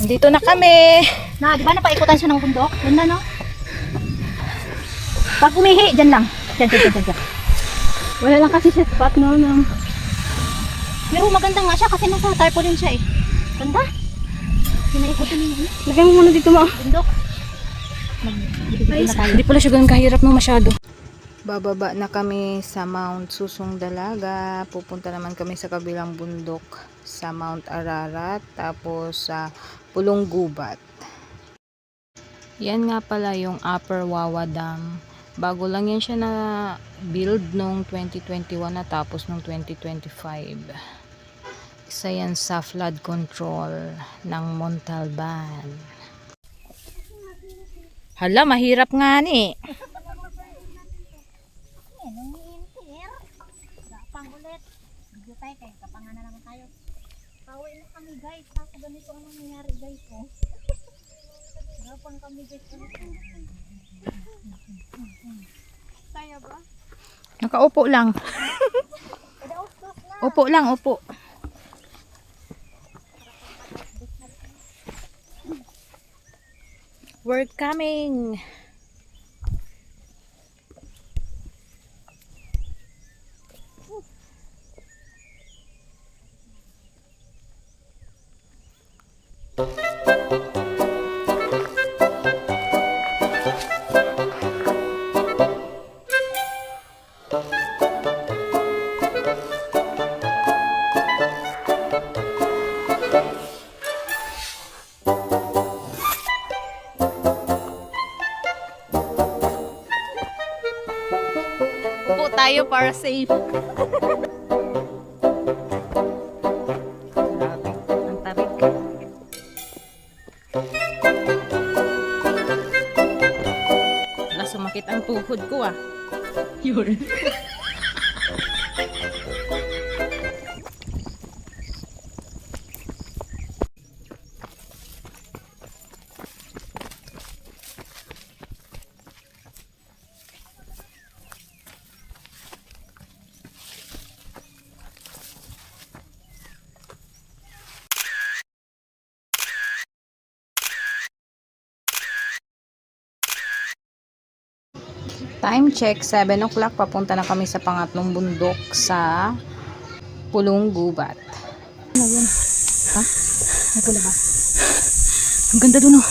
Dito na kami. Na, di ba napaikutan siya ng bundok? Ganda, no? Pag umihi, dyan lang. Dyan. Wala lang kasi siya spot, no? Pero maganda nga siya kasi nasa tarpaulin siya eh. Ganda. Pinaikutan niya. Lagay mo muna dito mo. Bundok. Hindi pala siya ganun kahirap no masyado. Bababa na kami sa Mount Susong Dalaga. Pupunta naman kami sa kabilang bundok sa Mount Ararat. Tapos sa Pulong Gubat. Yan nga pala yung Upper Wawa Dam. Bago lang yan siya na build nung 2021 na tapos nung 2025. Isa yan sa flood control ng Montalban. Hala, mahirap nga ni. Pang ulit. Video tayo kay kapangana naman tayo. Pauwi na kami guys. Tapos ganito ang nangyayari guys. Oh. Gapang kami guys. Saya ba? Nakaupo lang. Upo lang, upo. We're coming. Upo tayo para safe. Ang tarik. Wala, sumakit ang tuhod ko ah. Yun. Time check, 7 o'clock. Papunta na kami sa pangatlong bundok sa Pulong Gubat. Ano yun? Ha? Nagula ba? Ang ganda dun oh.